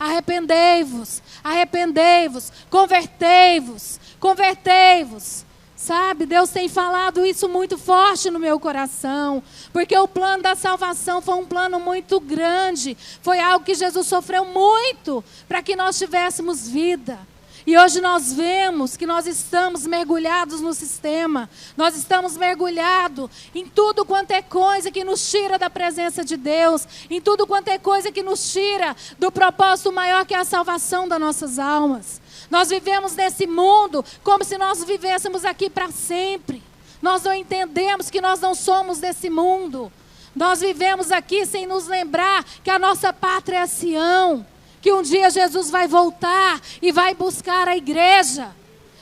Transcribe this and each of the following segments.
arrependei-vos, arrependei-vos, convertei-vos, convertei-vos. Sabe, Deus tem falado isso muito forte no meu coração, porque o plano da salvação foi um plano muito grande, foi algo que Jesus sofreu muito para que nós tivéssemos vida. E hoje nós vemos que nós estamos mergulhados no sistema, nós estamos mergulhados em tudo quanto é coisa que nos tira da presença de Deus, em tudo quanto é coisa que nos tira do propósito maior que é a salvação das nossas almas. Nós vivemos nesse mundo como se nós vivêssemos aqui para sempre. Nós não entendemos que nós não somos desse mundo. Nós vivemos aqui sem nos lembrar que a nossa pátria é Sião. Que um dia Jesus vai voltar e vai buscar a igreja.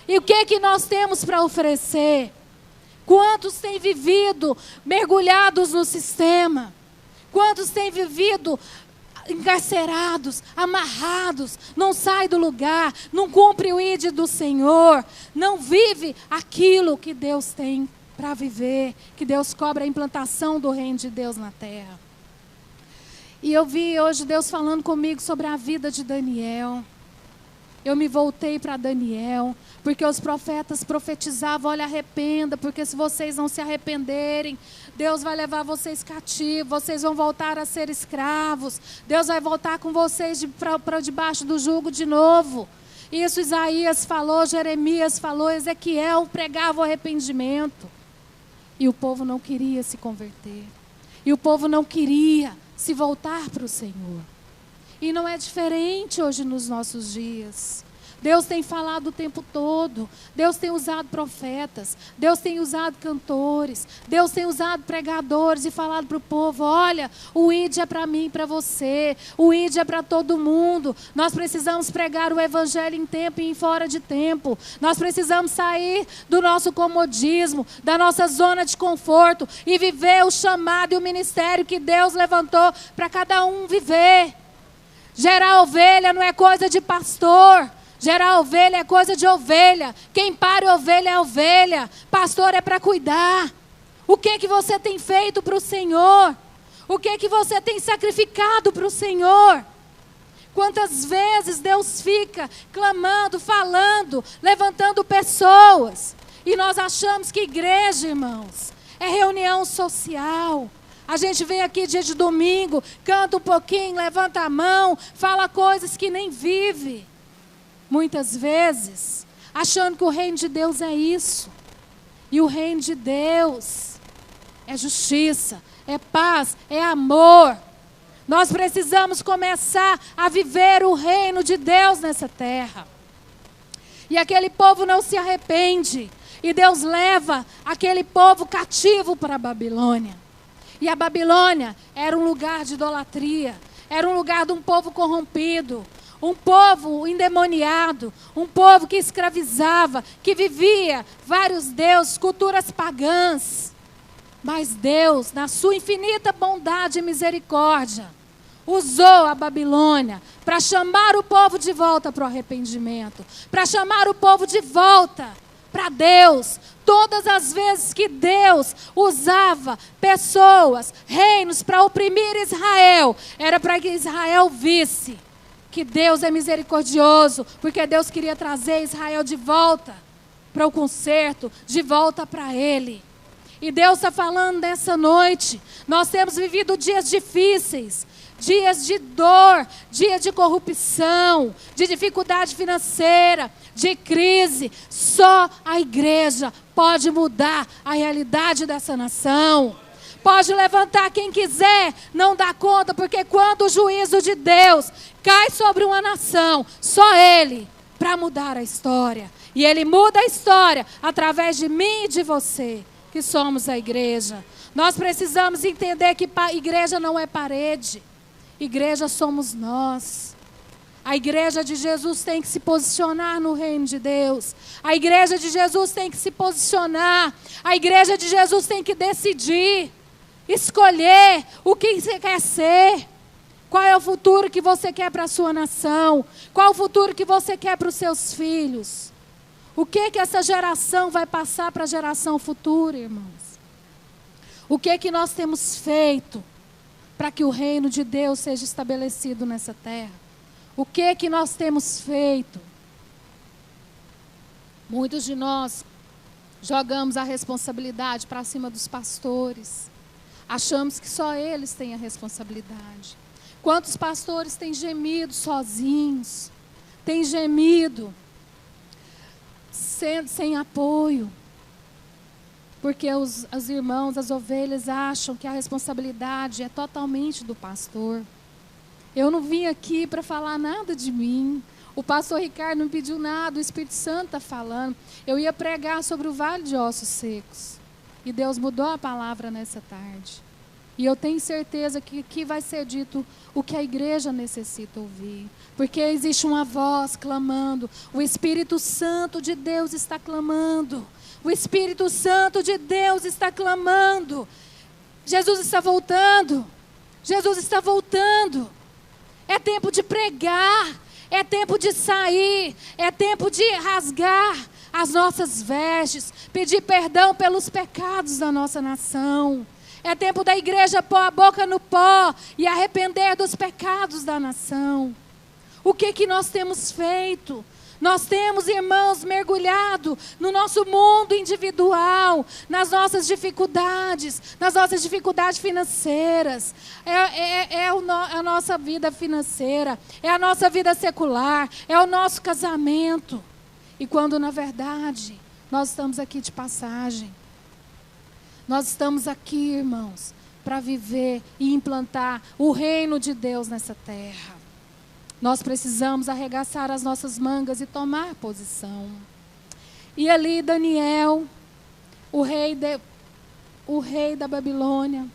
E o que nós temos para oferecer? Quantos têm vivido mergulhados no sistema? Quantos têm vivido encarcerados, amarrados, não sai do lugar, não cumpre o ID do Senhor, não vive aquilo que Deus tem para viver, que Deus cobra a implantação do reino de Deus na terra. E eu vi hoje Deus falando comigo sobre a vida de Daniel. Eu me voltei para Daniel, porque os profetas profetizavam, olha, arrependa, porque se vocês não se arrependerem, Deus vai levar vocês cativos, vocês vão voltar a ser escravos, Deus vai voltar com vocês para debaixo do jugo de novo. Isso Isaías falou, Jeremias falou, Ezequiel pregava o arrependimento. E o povo não queria se converter. E o povo não queria se voltar para o Senhor. E não é diferente hoje nos nossos dias. Deus tem falado o tempo todo. Deus tem usado profetas. Deus tem usado cantores. Deus tem usado pregadores e falado para o povo, olha, o ID é para mim e para você. O ID é para todo mundo. Nós precisamos pregar o evangelho em tempo e em fora de tempo. Nós precisamos sair do nosso comodismo, da nossa zona de conforto e viver o chamado e o ministério que Deus levantou para cada um viver. Gerar ovelha não é coisa de pastor. Gerar ovelha é coisa de ovelha. Quem para ovelha é ovelha. Pastor é para cuidar. O que você tem feito para o Senhor? O que você tem sacrificado para o Senhor? Quantas vezes Deus fica clamando, falando, levantando pessoas. E nós achamos que igreja, irmãos, é reunião social. A gente vem aqui dia de domingo, canta um pouquinho, levanta a mão, fala coisas que nem vive. Muitas vezes, achando que o reino de Deus é isso. E o reino de Deus é justiça, é paz, é amor. Nós precisamos começar a viver o reino de Deus nessa terra. E aquele povo não se arrepende. E Deus leva aquele povo cativo para a Babilônia. E a Babilônia era um lugar de idolatria, era um lugar de um povo corrompido, um povo endemoniado, um povo que escravizava, que vivia vários deuses, culturas pagãs. Mas Deus, na sua infinita bondade e misericórdia, usou a Babilônia para chamar o povo de volta para o arrependimento, para chamar o povo de volta para Deus. Todas as vezes que Deus usava pessoas, reinos para oprimir Israel, era para que Israel visse que Deus é misericordioso, porque Deus queria trazer Israel de volta para o conserto, de volta para Ele. E Deus está falando nessa noite, nós temos vivido dias difíceis, dias de dor, dias de corrupção, de dificuldade financeira, de crise. Só a igreja pode mudar a realidade dessa nação. Pode levantar quem quiser, não dá conta, porque quando o juízo de Deus cai sobre uma nação, só Ele para mudar a história. E Ele muda a história através de mim e de você, que somos a igreja. Nós precisamos entender que a igreja não é parede. Igreja somos nós. A igreja de Jesus tem que se posicionar no reino de Deus. A igreja de Jesus tem que se posicionar. A igreja de Jesus tem que decidir, escolher o que você quer ser. Qual é o futuro que você quer para a sua nação? Qual é o futuro que você quer para os seus filhos? O que essa geração vai passar para a geração futura, irmãos? O que nós temos feito para que o reino de Deus seja estabelecido nessa terra? O que nós temos feito? Muitos de nós jogamos a responsabilidade para cima dos pastores. Achamos que só eles têm a responsabilidade. Quantos pastores têm gemido sozinhos? Têm gemido sem apoio. Porque os irmãos, as ovelhas acham que a responsabilidade é totalmente do pastor. Eu não vim aqui para falar nada de mim. O pastor Ricardo não pediu nada, o Espírito Santo está falando. Eu ia pregar sobre o vale de ossos secos. E Deus mudou a palavra nessa tarde. E eu tenho certeza que aqui vai ser dito o que a igreja necessita ouvir. Porque existe uma voz clamando. O Espírito Santo de Deus está clamando. O Espírito Santo de Deus está clamando. Jesus está voltando. Jesus está voltando. É tempo de pregar. É tempo de sair. É tempo de rasgar as nossas vestes. Pedir perdão pelos pecados da nossa nação. É tempo da igreja pôr a boca no pó e arrepender dos pecados da nação. O que nós temos feito? Nós temos, irmãos, mergulhado no nosso mundo individual, nas nossas dificuldades financeiras. É a nossa vida financeira, é a nossa vida secular, é o nosso casamento. E quando, na verdade, nós estamos aqui de passagem. Nós estamos aqui, irmãos, para viver e implantar o reino de Deus nessa terra. Nós precisamos arregaçar as nossas mangas e tomar posição. E ali Daniel, o rei da Babilônia,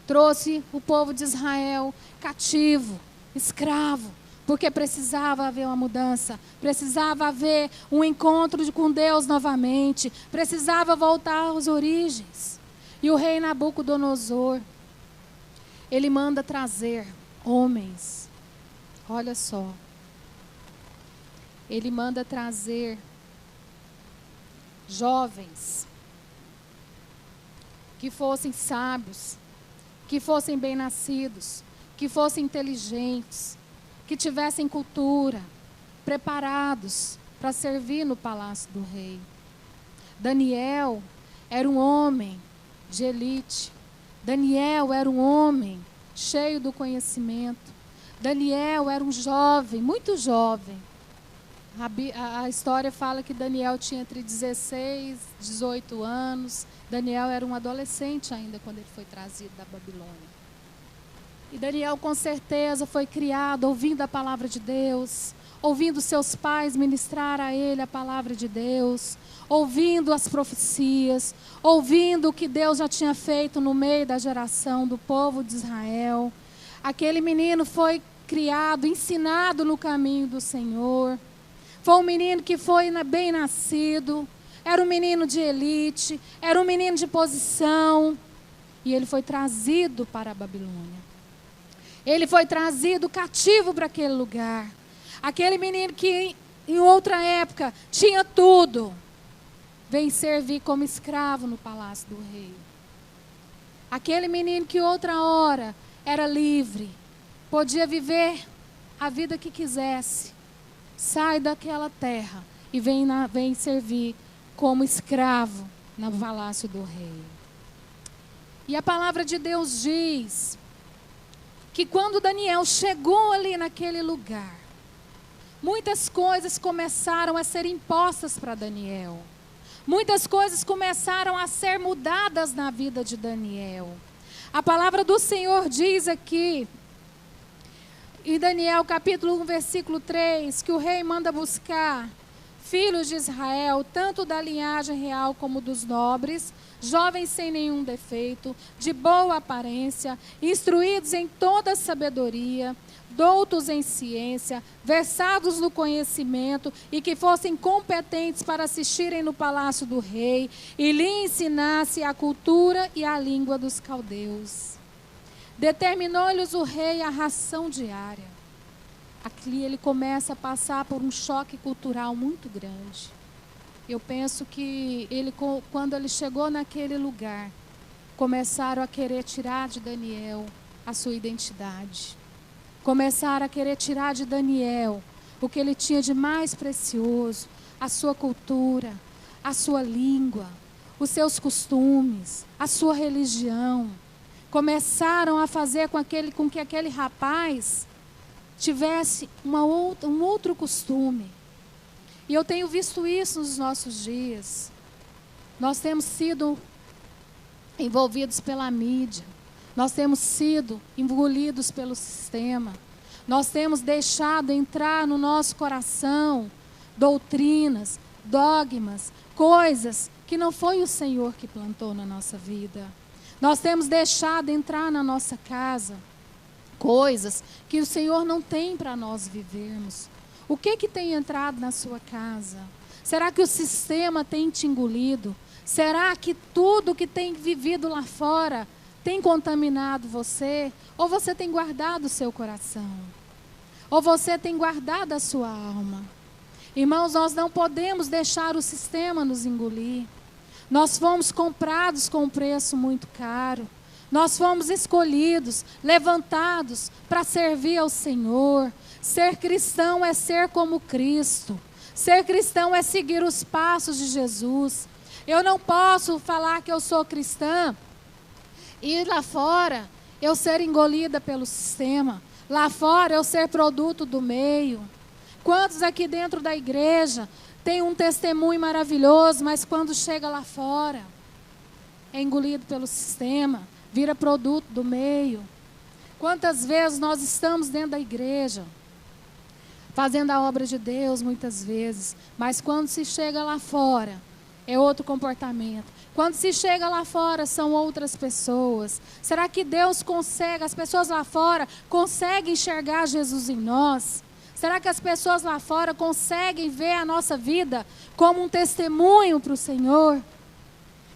trouxe o povo de Israel cativo, escravo, porque precisava haver uma mudança, precisava haver um encontro com Deus novamente, precisava voltar às origens. E o rei Nabucodonosor, ele manda trazer homens. Olha só, ele manda trazer jovens que fossem sábios, que fossem bem-nascidos, que fossem inteligentes, que tivessem cultura, preparados para servir no palácio do rei. Daniel era um homem de elite. Daniel era um homem cheio do conhecimento. Daniel era um jovem, muito jovem. A história fala que Daniel tinha entre 16 e 18 anos. Daniel era um adolescente ainda quando ele foi trazido da Babilônia. E Daniel com certeza foi criado ouvindo a palavra de Deus, ouvindo seus pais ministrar a ele a palavra de Deus, ouvindo as profecias, ouvindo o que Deus já tinha feito no meio da geração do povo de Israel. Aquele menino foi criado, ensinado no caminho do Senhor. Foi um menino que foi bem nascido, era um menino de elite, era um menino de posição. E ele foi trazido para a Babilônia. Ele foi trazido cativo para aquele lugar. Aquele menino que em outra época tinha tudo, vem servir como escravo no palácio do rei. Aquele menino que outra hora era livre, podia viver a vida que quisesse, sai daquela terra e vem servir como escravo no palácio do rei. E a palavra de Deus diz que quando Daniel chegou ali naquele lugar, muitas coisas começaram a ser impostas para Daniel. Muitas coisas começaram a ser mudadas na vida de Daniel. A palavra do Senhor diz aqui, em Daniel capítulo 1, versículo 3, que o rei manda buscar filhos de Israel, tanto da linhagem real como dos nobres, jovens sem nenhum defeito, de boa aparência, instruídos em toda sabedoria, doutos em ciência, versados no conhecimento e que fossem competentes para assistirem no palácio do rei e lhe ensinasse a cultura e a língua dos caldeus. Determinou-lhes o rei a ração diária. Aqui ele começa a passar por um choque cultural muito grande. Eu penso que quando ele chegou naquele lugar, começaram a querer tirar de Daniel a sua identidade. Começaram a querer tirar de Daniel o que ele tinha de mais precioso, a sua cultura, a sua língua, os seus costumes, a sua religião. Começaram a fazer com que aquele rapaz tivesse um outro costume. E eu tenho visto isso nos nossos dias. Nós temos sido envolvidos pela mídia. Nós temos sido engolidos pelo sistema. Nós temos deixado entrar no nosso coração doutrinas, dogmas, coisas que não foi o Senhor que plantou na nossa vida. Nós temos deixado entrar na nossa casa coisas que o Senhor não tem para nós vivermos. O que tem entrado na sua casa? Será que o sistema tem te engolido? Será que tudo que tem vivido lá fora tem contaminado você? Ou você tem guardado o seu coração? Ou você tem guardado a sua alma? Irmãos, nós não podemos deixar o sistema nos engolir. Nós fomos comprados com um preço muito caro. Nós fomos escolhidos, levantados para servir ao Senhor. Ser cristão é ser como Cristo. Ser cristão é seguir os passos de Jesus. Eu não posso falar que eu sou cristã e lá fora eu ser engolida pelo sistema. Lá fora eu ser produto do meio. Quantos aqui dentro da igreja tem um testemunho maravilhoso, mas quando chega lá fora é engolido pelo sistema, vira produto do meio? Quantas vezes nós estamos dentro da igreja, fazendo a obra de Deus muitas vezes, mas quando se chega lá fora, é outro comportamento. Quando se chega lá fora, são outras pessoas. Será que Deus consegue, as pessoas lá fora conseguem enxergar Jesus em nós? Será que as pessoas lá fora conseguem ver a nossa vida como um testemunho para o Senhor?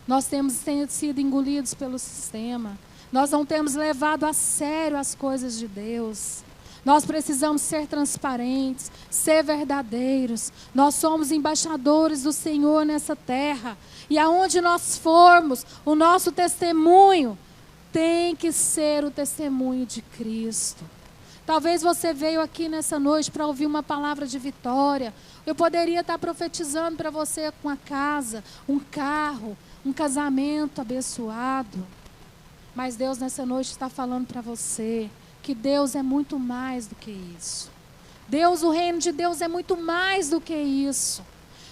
Nós temos sido engolidos pelo sistema. Nós não temos levado a sério as coisas de Deus. Nós precisamos ser transparentes, ser verdadeiros. Nós somos embaixadores do Senhor nessa terra. E aonde nós formos, o nosso testemunho tem que ser o testemunho de Cristo. Talvez você veio aqui nessa noite para ouvir uma palavra de vitória. Eu poderia estar profetizando para você com uma casa, um carro, um casamento abençoado. Mas Deus nessa noite está falando para você que Deus é muito mais do que isso. O reino de Deus é muito mais do que isso.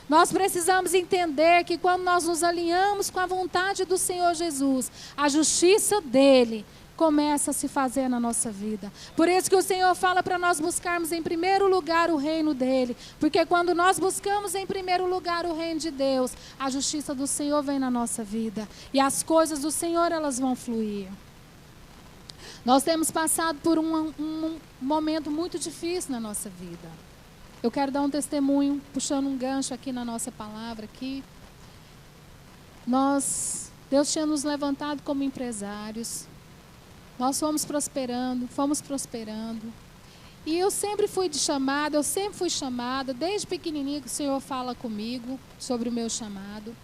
Nós precisamos entender que quando nós nos alinhamos com a vontade do Senhor Jesus, a justiça dele começa a se fazer na nossa vida. Por isso que o Senhor fala para nós buscarmos em primeiro lugar o reino dele. Porque quando nós buscamos em primeiro lugar o reino de Deus, a justiça do Senhor vem na nossa vida. E as coisas do Senhor, elas vão fluir. Nós temos passado por um momento muito difícil na nossa vida. Eu quero dar um testemunho, puxando um gancho aqui na nossa palavra aqui. Deus tinha nos levantado como empresários. Nós fomos prosperando. E eu sempre fui chamada, desde pequenininha que o Senhor fala comigo sobre o meu chamado.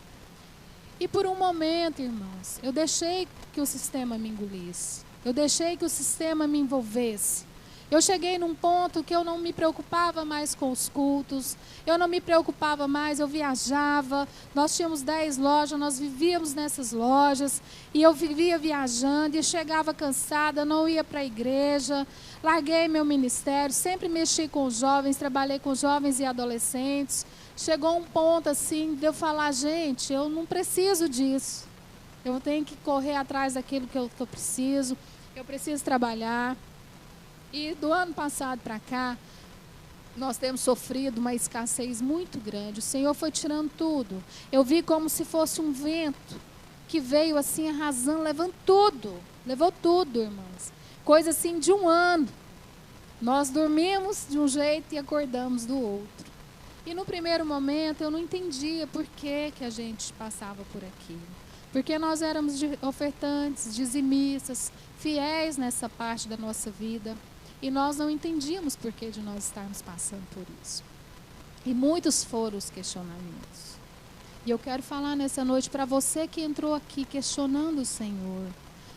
E por um momento, irmãos, eu deixei que o sistema me engolisse. Eu deixei que o sistema me envolvesse. Eu cheguei num ponto que eu não me preocupava mais com os cultos, eu não me preocupava mais, eu viajava, nós tínhamos 10 lojas, nós vivíamos nessas lojas, e eu vivia viajando, e chegava cansada, não ia para a igreja, larguei meu ministério, sempre mexi com os jovens, trabalhei com jovens e adolescentes. Chegou um ponto assim de eu falar, gente, eu não preciso disso, eu tenho que correr atrás daquilo que eu preciso, eu preciso trabalhar. E do ano passado para cá, nós temos sofrido uma escassez muito grande. O Senhor foi tirando tudo. Eu vi como se fosse um vento que veio assim arrasando, levou tudo, irmãos. Coisa assim de um ano. Nós dormimos de um jeito e acordamos do outro. E no primeiro momento eu não entendia por que a gente passava por aquilo. Porque nós éramos ofertantes, dizimistas, fiéis nessa parte da nossa vida. E nós não entendíamos por que de nós estarmos passando por isso. E muitos foram os questionamentos. E eu quero falar nessa noite para você que entrou aqui questionando o Senhor.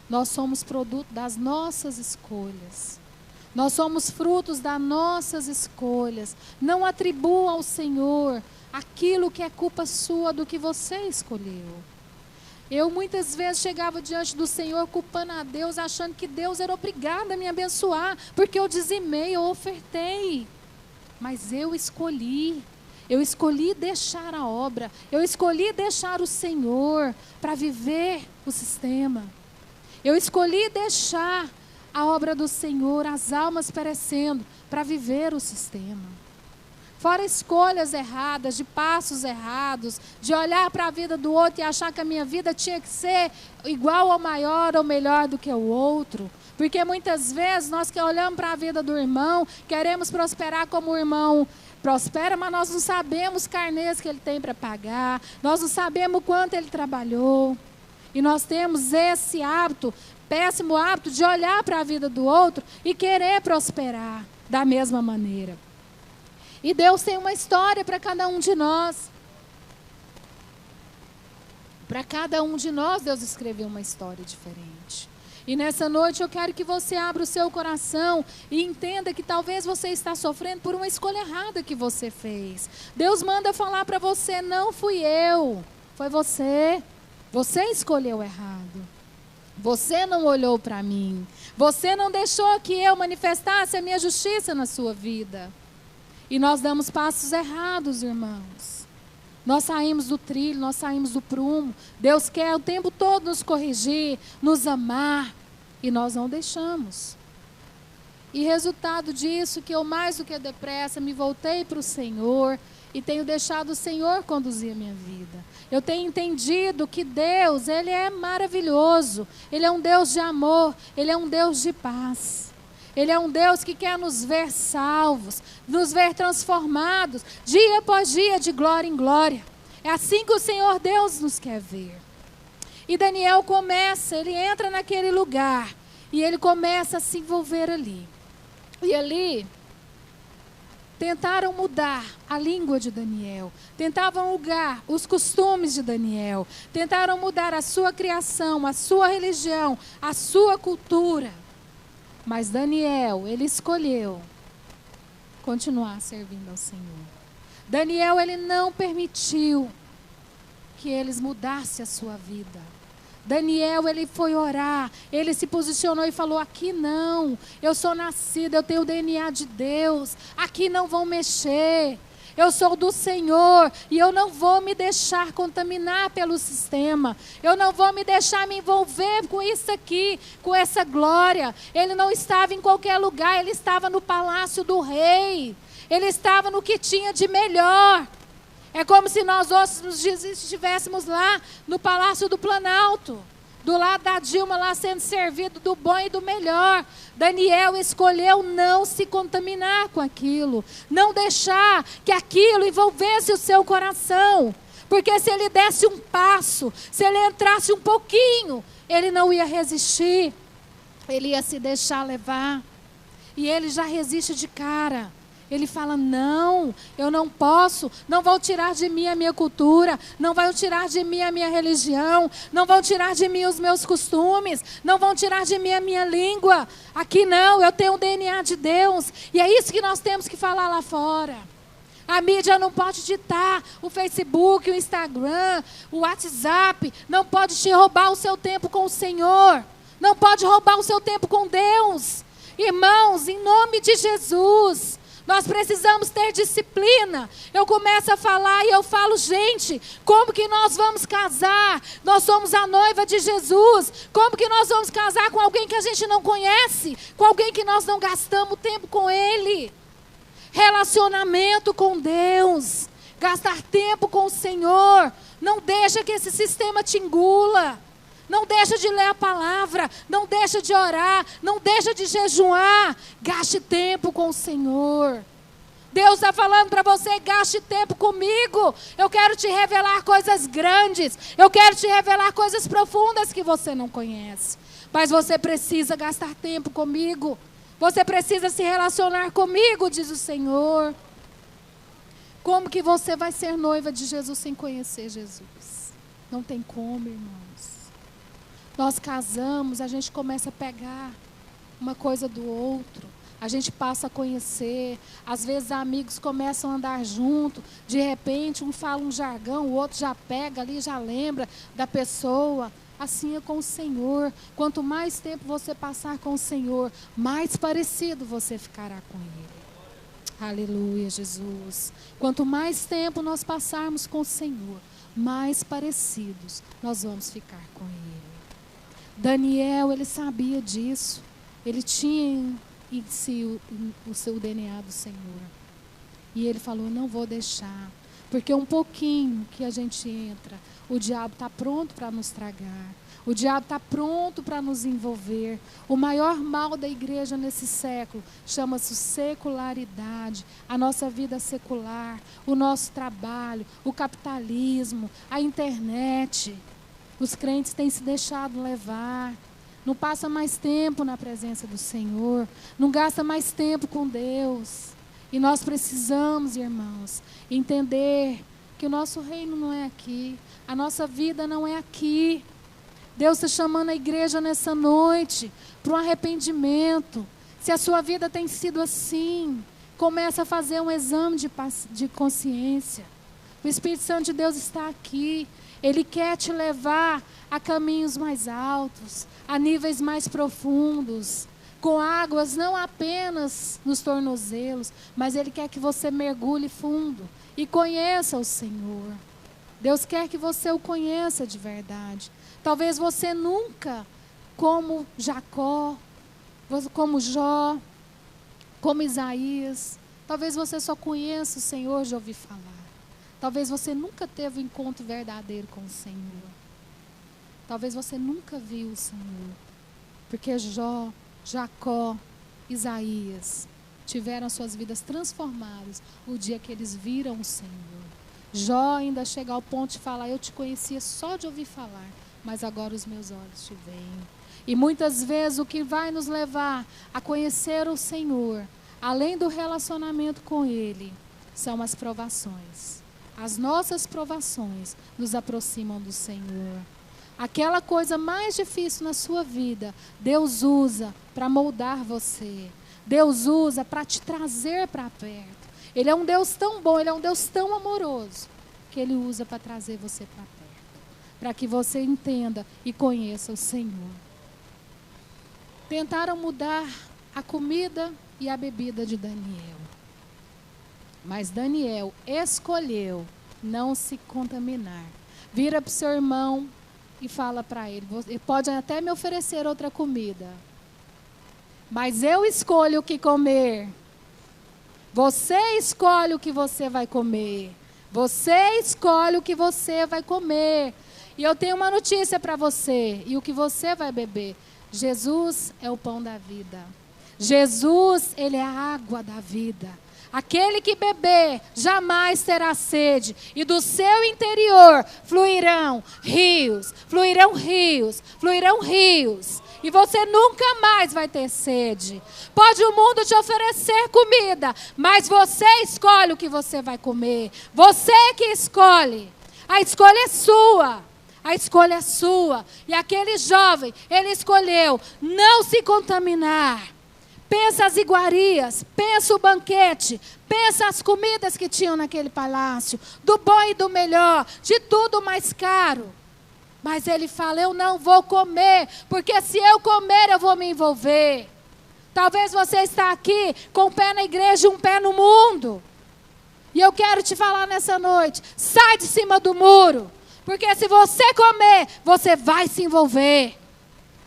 Nós somos produto das nossas escolhas. Nós somos frutos das nossas escolhas. Não atribua ao Senhor aquilo que é culpa sua do que você escolheu. Eu muitas vezes chegava diante do Senhor culpando a Deus, achando que Deus era obrigado a me abençoar, porque eu dizimei, eu ofertei. Mas eu escolhi deixar a obra, eu escolhi deixar o Senhor para viver o sistema. Eu escolhi deixar a obra do Senhor, as almas perecendo, para viver o sistema. Fora escolhas erradas, de passos errados, de olhar para a vida do outro e achar que a minha vida tinha que ser igual ou maior ou melhor do que o outro. Porque muitas vezes nós que olhamos para a vida do irmão, queremos prosperar como o irmão prospera, mas nós não sabemos carnês que ele tem para pagar, nós não sabemos o quanto ele trabalhou. E nós temos esse hábito, péssimo hábito, de olhar para a vida do outro e querer prosperar da mesma maneira. E Deus tem uma história para cada um de nós. Para cada um de nós, Deus escreveu uma história diferente. E nessa noite eu quero que você abra o seu coração e entenda que talvez você está sofrendo por uma escolha errada que você fez. Deus manda falar para você, não fui eu, foi você. Você escolheu errado. Você não olhou para mim. Você não deixou que eu manifestasse a minha justiça na sua vida. E nós damos passos errados, irmãos. Nós saímos do trilho, nós saímos do prumo. Deus quer o tempo todo nos corrigir, nos amar. E nós não deixamos. E resultado disso, que eu mais do que depressa me voltei para o Senhor e tenho deixado o Senhor conduzir a minha vida. Eu tenho entendido que Deus, Ele é maravilhoso. Ele é um Deus de amor, Ele é um Deus de paz. Ele é um Deus que quer nos ver salvos, nos ver transformados, dia após dia, de glória em glória. É assim que o Senhor Deus nos quer ver. E Daniel começa, ele entra naquele lugar, e ele começa a se envolver ali. E ali, tentaram mudar a língua de Daniel, tentavam mudar os costumes de Daniel, tentaram mudar a sua criação, a sua religião, a sua cultura. Mas Daniel, ele escolheu continuar servindo ao Senhor. Daniel, ele não permitiu que eles mudassem a sua vida. Daniel, ele foi orar, ele se posicionou e falou, aqui não, eu sou nascido, eu tenho o DNA de Deus, aqui não vão mexer. Eu sou do Senhor e eu não vou me deixar contaminar pelo sistema. Eu não vou me deixar me envolver com isso aqui, com essa glória. Ele não estava em qualquer lugar, ele estava no palácio do rei. Ele estava no que tinha de melhor. É como se nós outros estivéssemos lá no Palácio do Planalto, do lado da Dilma, lá sendo servido do bom e do melhor. Daniel escolheu não se contaminar com aquilo, não deixar que aquilo envolvesse o seu coração, porque se ele desse um passo, se ele entrasse um pouquinho, ele não ia resistir, ele ia se deixar levar, e ele já resiste de cara. Ele fala, não, eu não posso, não vão tirar de mim a minha cultura, não vão tirar de mim a minha religião, não vão tirar de mim os meus costumes, não vão tirar de mim a minha língua. Aqui não, eu tenho o DNA de Deus, e é isso que nós temos que falar lá fora. A mídia não pode ditar, o Facebook, o Instagram, o WhatsApp, não pode te roubar o seu tempo com o Senhor, não pode roubar o seu tempo com Deus. Irmãos, em nome de Jesus, nós precisamos ter disciplina. Eu começo a falar e eu falo, gente, como que nós vamos casar? Nós somos a noiva de Jesus. Como que nós vamos casar com alguém que a gente não conhece? Com alguém que nós não gastamos tempo com ele? Relacionamento com Deus. Gastar tempo com o Senhor. Não deixa que esse sistema te engula. Não deixa de ler a palavra, não deixa de orar, não deixa de jejuar. Gaste tempo com o Senhor. Deus está falando para você, gaste tempo comigo. Eu quero te revelar coisas grandes. Eu quero te revelar coisas profundas que você não conhece. Mas você precisa gastar tempo comigo. Você precisa se relacionar comigo, diz o Senhor. Como que você vai ser noiva de Jesus sem conhecer Jesus? Não tem como, irmãos. Nós casamos, a gente começa a pegar uma coisa do outro. A gente passa a conhecer, às vezes amigos começam a andar junto, de repente um fala um jargão, o outro já pega ali, já lembra da pessoa. Assim é com o Senhor. Quanto mais tempo você passar com o Senhor, mais parecido você ficará com Ele. Aleluia, Jesus. Quanto mais tempo nós passarmos com o Senhor, mais parecidos nós vamos ficar com Ele. Daniel, ele sabia disso. Ele tinha em si o seu DNA do Senhor. E ele falou, não vou deixar. Porque um pouquinho que a gente entra, o diabo está pronto para nos tragar. O diabo está pronto para nos envolver. O maior mal da igreja nesse século chama-se secularidade. A nossa vida secular, o nosso trabalho, o capitalismo, a internet. Os crentes têm se deixado levar. Não passa mais tempo na presença do Senhor. Não gasta mais tempo com Deus. E nós precisamos, irmãos, entender que o nosso reino não é aqui. A nossa vida não é aqui. Deus está chamando a igreja nessa noite para um arrependimento. Se a sua vida tem sido assim, começa a fazer um exame de consciência. O Espírito Santo de Deus está aqui. Ele quer te levar a caminhos mais altos, a níveis mais profundos, com águas não apenas nos tornozelos, mas Ele quer que você mergulhe fundo e conheça o Senhor. Deus quer que você o conheça de verdade. Talvez você nunca, como Jacó, como Jó, como Isaías, talvez você só conheça o Senhor de ouvir falar. Talvez você nunca teve um encontro verdadeiro com o Senhor. Talvez você nunca viu o Senhor. Porque Jó, Jacó, Isaías tiveram suas vidas transformadas o dia que eles viram o Senhor. Jó ainda chega ao ponto de falar, eu te conhecia só de ouvir falar, mas agora os meus olhos te veem. E muitas vezes o que vai nos levar a conhecer o Senhor, além do relacionamento com Ele, são as provações. As nossas provações nos aproximam do Senhor. Aquela coisa mais difícil na sua vida, Deus usa para moldar você. Deus usa para te trazer para perto. Ele é um Deus tão bom, Ele é um Deus tão amoroso, que Ele usa para trazer você para perto. Para que você entenda e conheça o Senhor. Tentaram mudar a comida e a bebida de Daniel. Mas Daniel escolheu não se contaminar. Vira para o seu irmão e fala para ele, ele pode até me oferecer outra comida, mas eu escolho o que comer. Você escolhe o que você vai comer. Você escolhe o que você vai comer. E eu tenho uma notícia para você, e o que você vai beber. Jesus é o pão da vida. Jesus, Ele é a água da vida. Aquele que beber jamais terá sede, e do seu interior fluirão rios, fluirão rios, fluirão rios. E você nunca mais vai ter sede. Pode o mundo te oferecer comida, mas você escolhe o que você vai comer. Você que escolhe. A escolha é sua. A escolha é sua. E aquele jovem, ele escolheu não se contaminar. Pensa as iguarias, pensa o banquete, pensa as comidas que tinham naquele palácio, do bom e do melhor, de tudo mais caro. Mas ele fala, eu não vou comer, porque se eu comer eu vou me envolver. Talvez você está aqui com um pé na igreja e um pé no mundo. E eu quero te falar nessa noite, sai de cima do muro, porque se você comer, você vai se envolver.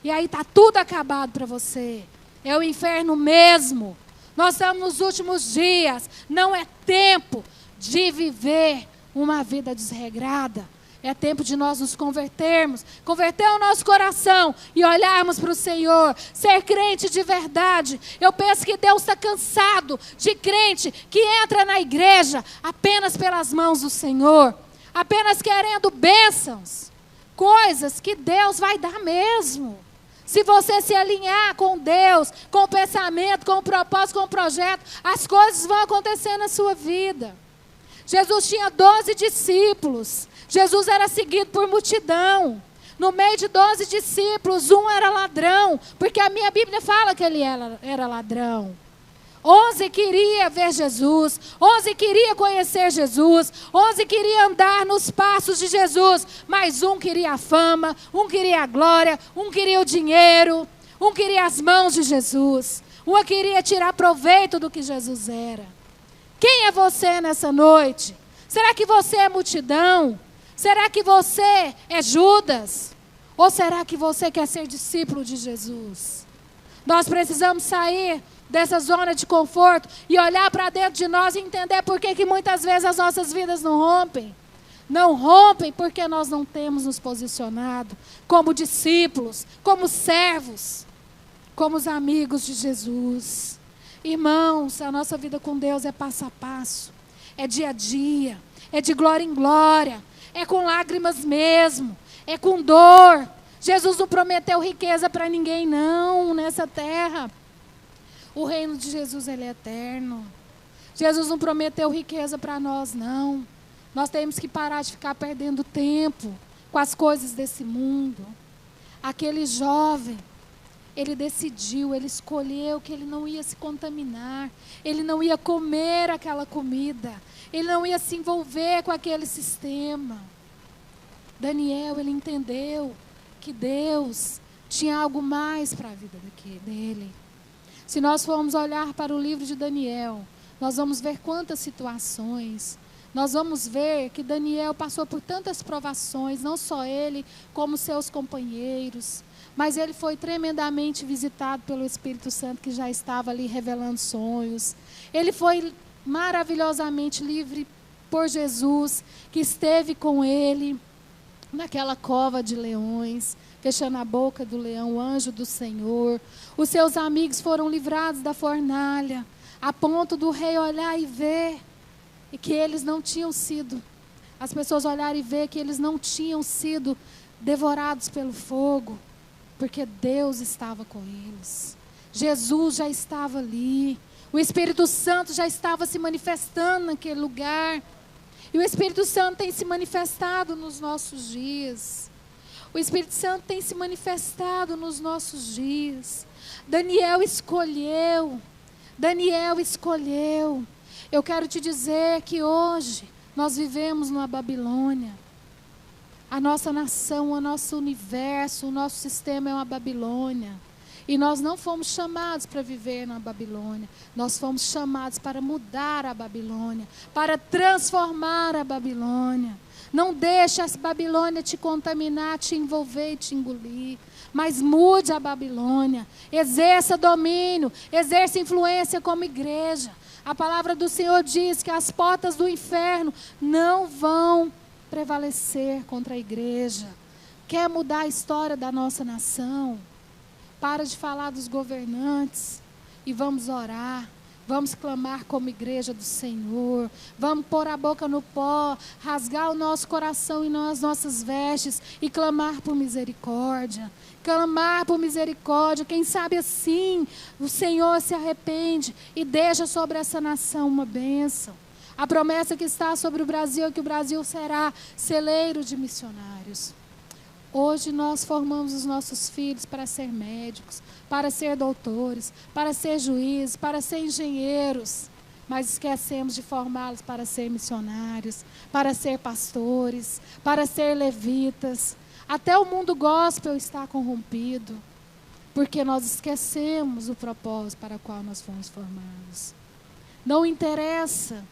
E aí está tudo acabado para você. É o inferno mesmo. Nós estamos nos últimos dias. Não é tempo de viver uma vida desregrada. É tempo de nós nos convertermos. Converter o nosso coração e olharmos para o Senhor. Ser crente de verdade. Eu penso que Deus está cansado de crente que entra na igreja apenas pelas mãos do Senhor. Apenas querendo bênçãos. Coisas que Deus vai dar mesmo. Se você se alinhar com Deus, com o pensamento, com o propósito, com o projeto, as coisas vão acontecer na sua vida. Jesus tinha 12 discípulos. Jesus era seguido por multidão. No meio de 12 discípulos, um era ladrão, porque a minha Bíblia fala que ele era ladrão. 11 queria ver Jesus, 11 queria conhecer Jesus, 11 queria andar nos passos de Jesus, mas um queria a fama, um queria a glória, um queria o dinheiro, um queria as mãos de Jesus, um queria tirar proveito do que Jesus era. Quem é você nessa noite? Será que você é multidão? Será que você é Judas? Ou será que você quer ser discípulo de Jesus? Nós precisamos sair dessa zona de conforto e olhar para dentro de nós e entender por que muitas vezes as nossas vidas não rompem. Não rompem porque nós não temos nos posicionado como discípulos, como servos, como os amigos de Jesus. Irmãos, a nossa vida com Deus é passo a passo, é dia a dia, é de glória em glória, é com lágrimas mesmo, é com dor. Jesus não prometeu riqueza para ninguém não nessa terra. O reino de Jesus, ele é eterno. Jesus não prometeu riqueza para nós, não. Nós temos que parar de ficar perdendo tempo com as coisas desse mundo. Aquele jovem, ele decidiu, ele escolheu que ele não ia se contaminar. Ele não ia comer aquela comida. Ele não ia se envolver com aquele sistema. Daniel, ele entendeu que Deus tinha algo mais para a vida dele. Se nós formos olhar para o livro de Daniel, nós vamos ver quantas situações. Nós vamos ver que Daniel passou por tantas provações, não só ele, como seus companheiros. Mas ele foi tremendamente visitado pelo Espírito Santo, que já estava ali revelando sonhos. Ele foi maravilhosamente livre por Jesus, que esteve com ele naquela cova de leões, fechando a boca do leão, o anjo do Senhor. Os seus amigos foram livrados da fornalha, a ponto do rei olhar e ver e que eles não tinham sido, as pessoas olharem e ver que eles não tinham sido devorados pelo fogo, porque Deus estava com eles. Jesus já estava ali, o Espírito Santo já estava se manifestando naquele lugar, e o Espírito Santo tem se manifestado nos nossos dias. O Espírito Santo tem se manifestado nos nossos dias. Daniel escolheu. Eu quero te dizer que hoje nós vivemos numa Babilônia. A nossa nação, o nosso universo, o nosso sistema é uma Babilônia. E nós não fomos chamados para viver na Babilônia. Nós fomos chamados para mudar a Babilônia, para transformar a Babilônia. Não deixe essa Babilônia te contaminar, te envolver e te engolir. Mas mude a Babilônia. Exerça domínio, exerça influência como igreja. A palavra do Senhor diz que as portas do inferno não vão prevalecer contra a igreja. Quer mudar a história da nossa nação? Para de falar dos governantes e vamos orar. Vamos clamar como igreja do Senhor. Vamos pôr a boca no pó, rasgar o nosso coração e as nossas vestes e clamar por misericórdia. Clamar por misericórdia. Quem sabe assim o Senhor se arrepende e deixa sobre essa nação uma bênção. A promessa que está sobre o Brasil é que o Brasil será celeiro de missionários. Hoje nós formamos os nossos filhos para ser médicos, para ser doutores, para ser juízes, para ser engenheiros, mas esquecemos de formá-los para ser missionários, para ser pastores, para ser levitas. Até o mundo gospel está corrompido, porque nós esquecemos o propósito para o qual nós fomos formados. Não interessa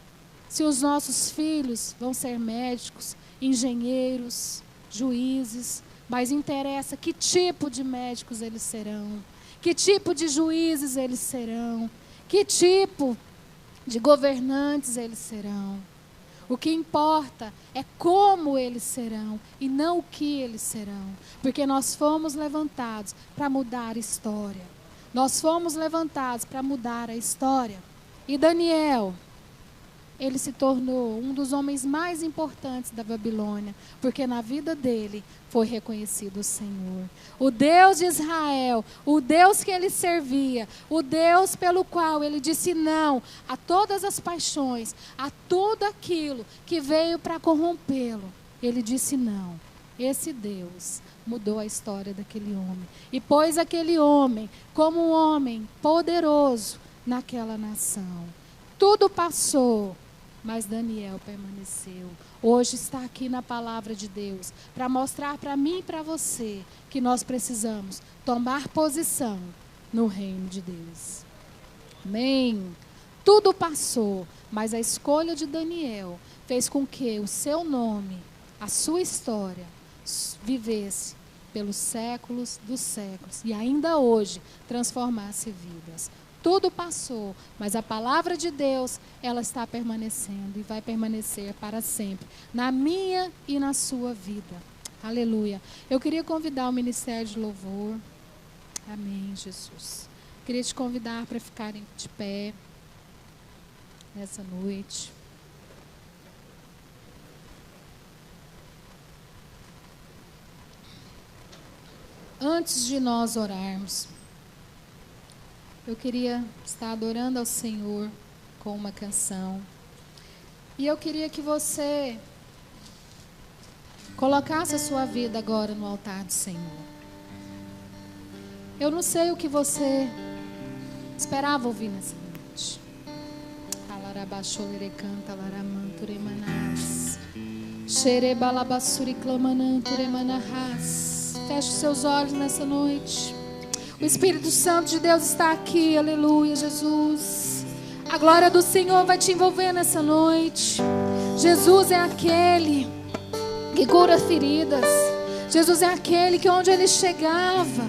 se os nossos filhos vão ser médicos, engenheiros, juízes, mas interessa que tipo de médicos eles serão, que tipo de juízes eles serão, que tipo de governantes eles serão. O que importa é como eles serão e não o que eles serão, porque nós fomos levantados para mudar a história. Nós fomos levantados para mudar a história. E Daniel, ele se tornou um dos homens mais importantes da Babilônia, porque na vida dele foi reconhecido o Senhor. O Deus de Israel, o Deus que ele servia, o Deus pelo qual ele disse não a todas as paixões, a tudo aquilo que veio para corrompê-lo. Ele disse não. Esse Deus mudou a história daquele homem e pôs aquele homem como um homem poderoso naquela nação. Tudo passou, mas Daniel permaneceu. Hoje está aqui na palavra de Deus para mostrar para mim e para você que nós precisamos tomar posição no reino de Deus. Amém? Tudo passou, mas a escolha de Daniel fez com que o seu nome, a sua história, vivesse pelos séculos dos séculos e ainda hoje transformasse vidas. Tudo passou, mas a palavra de Deus, ela está permanecendo e vai permanecer para sempre, na minha e na sua vida. Aleluia. Eu queria convidar o Ministério de Louvor. Amém, Jesus. Queria te convidar para ficarem de pé nessa noite. Antes de nós orarmos, eu queria estar adorando ao Senhor com uma canção. E eu queria que você colocasse a sua vida agora no altar do Senhor. Eu não sei o que você esperava ouvir nessa noite. Alarabaxolerecanta, alaramanturemanás. Xerebalabassuriclamananturemanahás. Feche os seus olhos nessa noite. O Espírito Santo de Deus está aqui, aleluia, Jesus. A glória do Senhor vai te envolver nessa noite. Jesus é aquele que cura feridas. Jesus é aquele que onde ele chegava,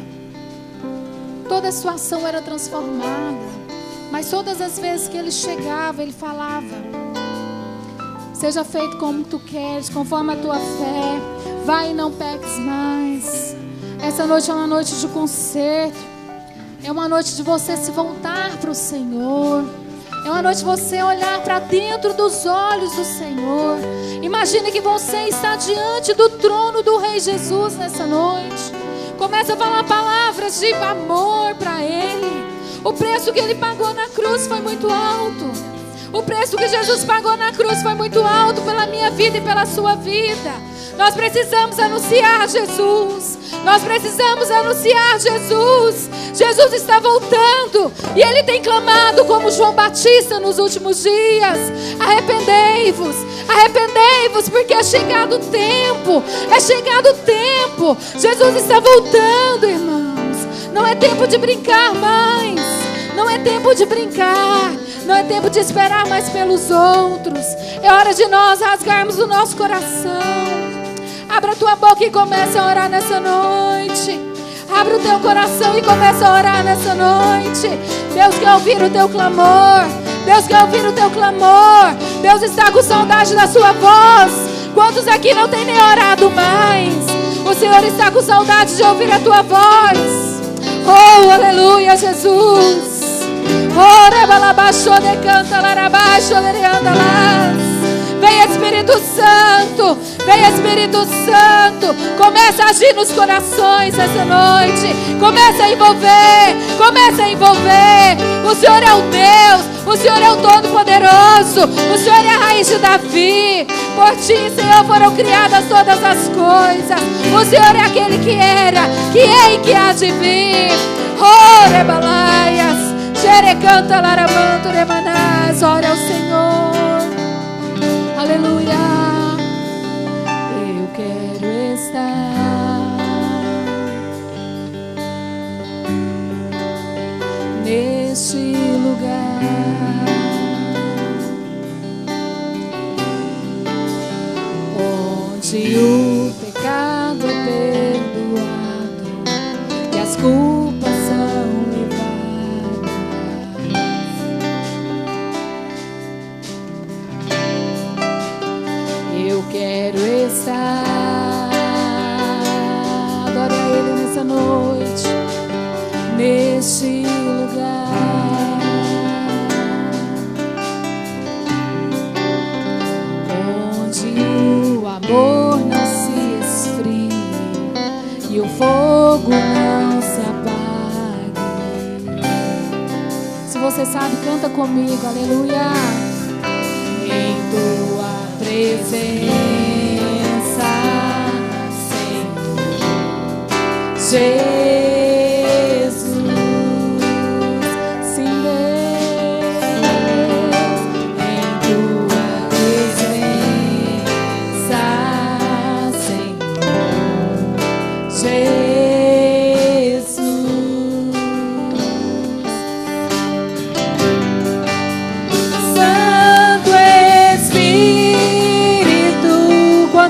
toda a situação era transformada. Mas todas as vezes que ele chegava, ele falava: seja feito como tu queres, conforme a tua fé. Vai e não peques mais. Essa noite é uma noite de conserto. É uma noite de você se voltar para o Senhor. É uma noite de você olhar para dentro dos olhos do Senhor. Imagine que você está diante do trono do Rei Jesus nessa noite. Comece a falar palavras de amor para Ele. O preço que Ele pagou na cruz foi muito alto. O preço que Jesus pagou na cruz foi muito alto pela minha vida e pela sua vida. Nós precisamos anunciar Jesus. Nós precisamos anunciar Jesus. Jesus está voltando e Ele tem clamado como João Batista nos últimos dias: arrependei-vos, arrependei-vos, porque é chegado o tempo. É chegado o tempo. Jesus está voltando, irmãos. Não é tempo de brincar mais. Não é tempo de brincar. Não é tempo de esperar mais pelos outros. É hora de nós rasgarmos o nosso coração. Abra a tua boca e comece a orar nessa noite. Abra o teu coração e comece a orar nessa noite. Deus quer ouvir o teu clamor. Deus quer ouvir o teu clamor. Deus está com saudade da sua voz. Quantos aqui não têm nem orado mais? O Senhor está com saudade de ouvir a tua voz. Oh, aleluia, Jesus. Vem Espírito Santo, vem Espírito Santo. Começa a agir nos corações essa noite. Começa a envolver, começa a envolver. O Senhor é o Deus, o Senhor é o Todo-Poderoso, o Senhor é a raiz de Davi. Por ti, Senhor, foram criadas todas as coisas. O Senhor é aquele que era, que é e que há de vir. Oh, rebalaias. Xerecanta, laramanto, remanás. Ora ao Senhor. Aleluia. Eu quero estar neste lugar onde o pecado é perdoado e as culpas são quero estar. Adore a Ele nessa noite, neste lugar onde o amor não se esfria e o fogo não se apague. Se você sabe, canta comigo, aleluia. Em tua presença, Senhor Jesus, sim, Deus.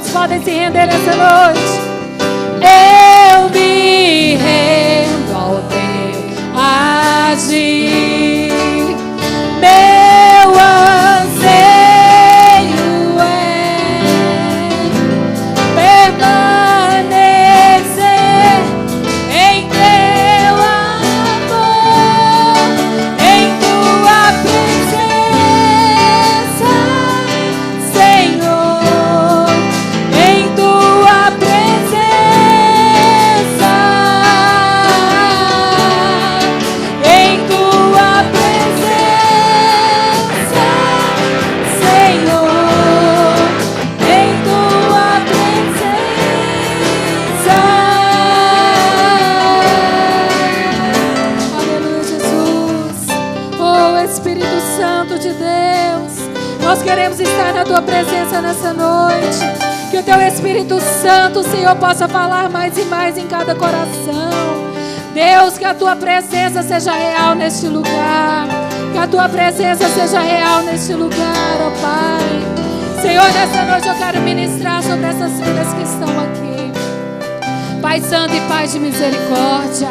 Quantos podem se render nessa noite? Eu me rendo ao teu agir. Meu anseio é permanecer em teu amor, em tua presença, Senhor, em tua presença, em tua presença, Senhor, em tua presença. Aleluia, Jesus. Oh, Espírito Santo de Deus, nós queremos estar na tua presença nessa noite. Que o teu Espírito Santo, Senhor, possa falar mais e mais em cada coração. Deus, que a tua presença seja real neste lugar. Que a tua presença seja real neste lugar, ó Pai. Senhor, nessa noite eu quero ministrar sobre essas vidas que estão aqui. Pai Santo e Pai de misericórdia,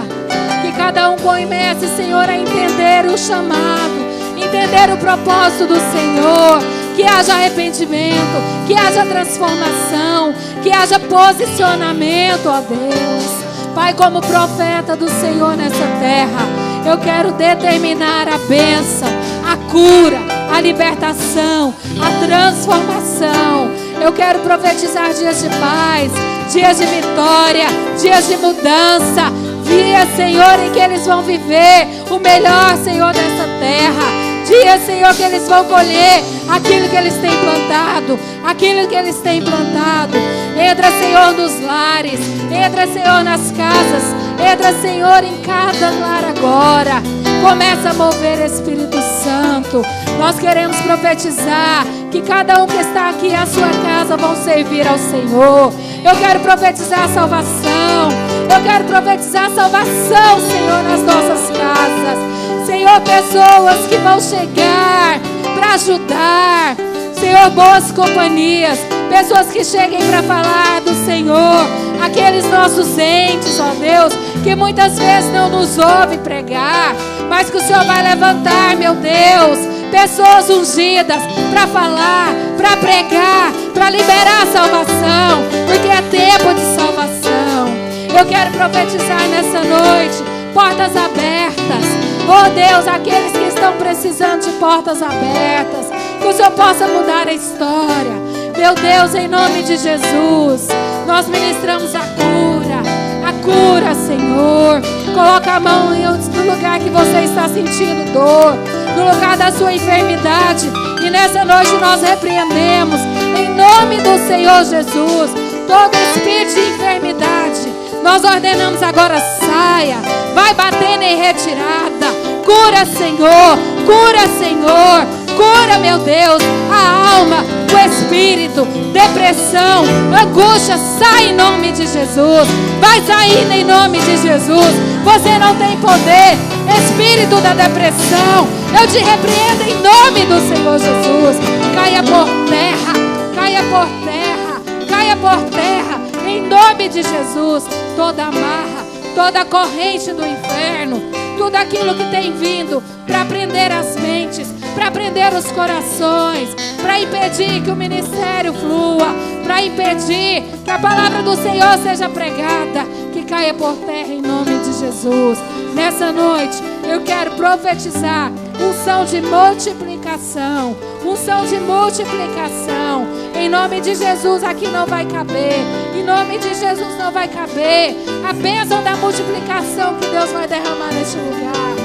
que cada um comece, Senhor, a entender o chamado, entender o propósito do Senhor. Que haja arrependimento, que haja transformação, que haja posicionamento, ó Deus. Pai, como profeta do Senhor nessa terra, eu quero determinar a bênção, a cura, a libertação, a transformação. Eu quero profetizar dias de paz, dias de vitória, dias de mudança, dias, Senhor, em que eles vão viver o melhor, Senhor, dessa terra. Dias, Senhor, que eles vão colher aquilo que eles têm plantado, aquilo que eles têm plantado. Entra, Senhor, nos lares, entra, Senhor, nas casas, entra, Senhor, em cada lar agora. Começa a mover, Espírito Santo. Nós queremos profetizar que cada um que está aqui, a sua casa, vão servir ao Senhor. Eu quero profetizar a salvação. Eu quero profetizar a salvação, Senhor, nas nossas casas. Senhor, pessoas que vão chegar para ajudar. Senhor, boas companhias. Pessoas que cheguem para falar do Senhor. Aqueles nossos entes, ó Deus, que muitas vezes não nos ouvem pregar, mas que o Senhor vai levantar, meu Deus, pessoas ungidas para falar, para pregar, para liberar a salvação, porque é tempo de salvação. Eu quero profetizar nessa noite portas abertas. Oh Deus, aqueles que estão precisando de portas abertas, que o Senhor possa mudar a história. Meu Deus, em nome de Jesus, nós ministramos a cura, Senhor. Coloca a mão no lugar que você está sentindo dor, no lugar da sua enfermidade. E nessa noite nós repreendemos, em nome do Senhor Jesus, todo espírito de enfermidade. Nós ordenamos agora, saia, vai batendo em retirada. Cura, Senhor, cura, Senhor. Cura, meu Deus, a alma, o espírito, depressão, angústia, sai em nome de Jesus. Vai sair em nome de Jesus. Você não tem poder, espírito da depressão, eu te repreendo em nome do Senhor Jesus. Caia por terra, caia por terra, caia por terra, em nome de Jesus. Toda amarra, toda corrente do inferno, tudo aquilo que tem vindo para prender as mentes, para prender os corações, para impedir que o ministério flua, para impedir que a palavra do Senhor seja pregada, que caia por terra em nome de Jesus. Nessa noite eu quero profetizar unção de multiplicação, unção de multiplicação. Em nome de Jesus aqui não vai caber, em nome de Jesus não vai caber a bênção da multiplicação que Deus vai derramar neste lugar.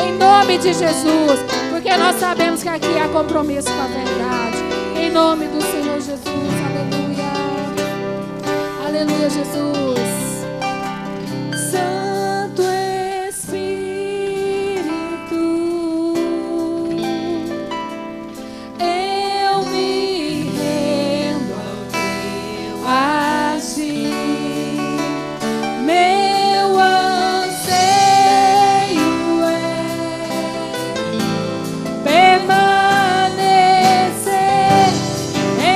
Em nome de Jesus, porque nós sabemos que aqui há compromisso com a verdade. Em nome do Senhor Jesus, aleluia. Aleluia, Jesus. Santo Espírito, eu me rendo ao teu agir. Meu anseio é permanecer em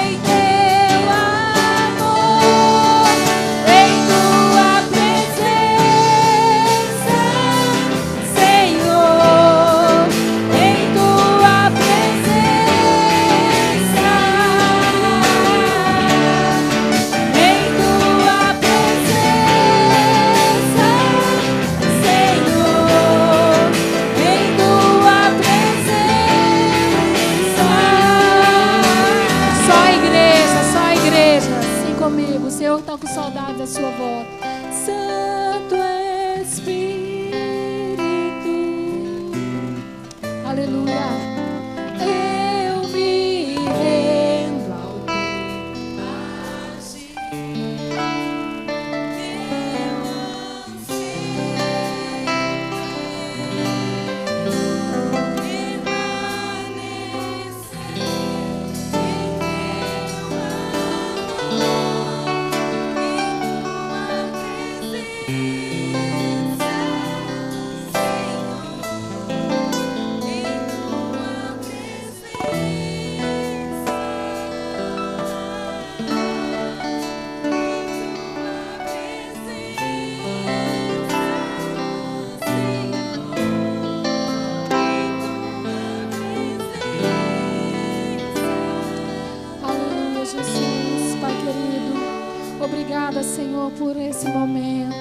comigo. O Senhor está com saudade da sua voz. Santo Espírito, aleluia. Eu me rendo ao teu agir. Obrigada, Senhor, por esse momento.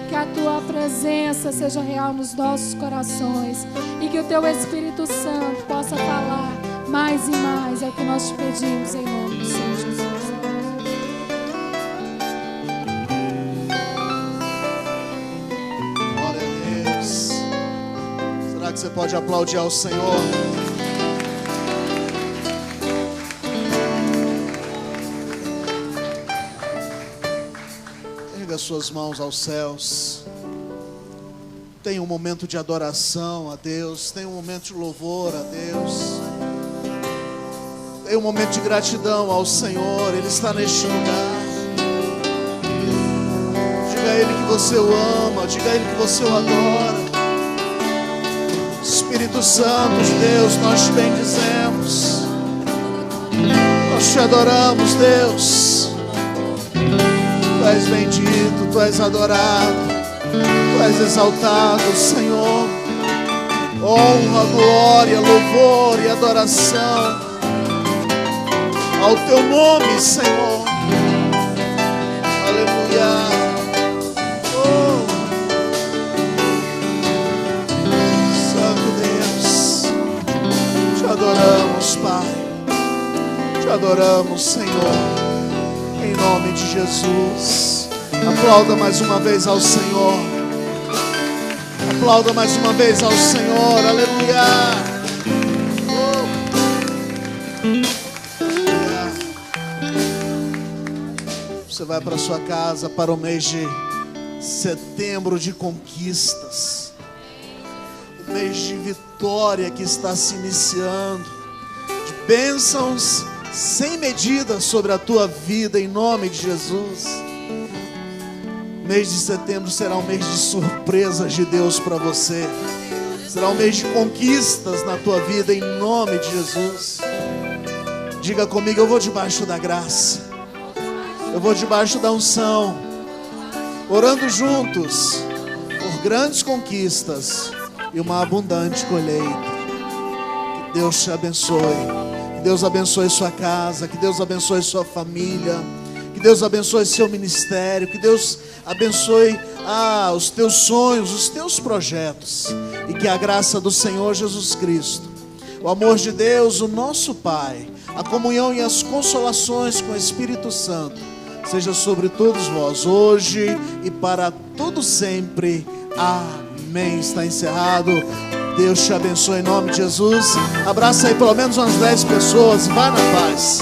Que a Tua presença seja real nos nossos corações. E que o Teu Espírito Santo possa falar mais e mais. É o que nós te pedimos em nome do Senhor Jesus. Glória a Deus. Será que você pode aplaudir ao Senhor? As suas mãos aos céus. Tenha um momento de adoração a Deus. Tenha um momento de louvor a Deus. Tenha um momento de gratidão ao Senhor. Ele está neste lugar. Diga a Ele que você o ama. Diga a Ele que você o adora. Espírito Santo de Deus, nós te bendizemos. Nós te adoramos, Deus. Tu és bendito, Tu és adorado, Tu és exaltado, Senhor. Honra, glória, louvor e adoração ao Teu nome, Senhor. Aleluia. Oh. Santo Deus, Te adoramos, Pai. Te adoramos, Senhor. Em nome de Jesus. Aplauda mais uma vez ao Senhor. Aplauda mais uma vez ao Senhor. Aleluia. Você vai para sua casa para o mês de setembro de conquistas. O mês de vitória que está se iniciando. De bênçãos sem medida sobre a tua vida, em nome de Jesus. Mês de setembro será um mês de surpresas de Deus para você. Será um mês de conquistas na tua vida, em nome de Jesus. Diga comigo: eu vou debaixo da graça, eu vou debaixo da unção, orando juntos por grandes conquistas e uma abundante colheita. Que Deus te abençoe. Deus abençoe sua casa, que Deus abençoe sua família, que Deus abençoe seu ministério, que Deus abençoe os teus sonhos, os teus projetos, e que a graça do Senhor Jesus Cristo, o amor de Deus, o nosso Pai, a comunhão e as consolações com o Espírito Santo seja sobre todos vós, hoje e para todo sempre. Amém. Está encerrado. Deus te abençoe em nome de Jesus. Abraça aí pelo menos umas 10 pessoas. Vai na paz.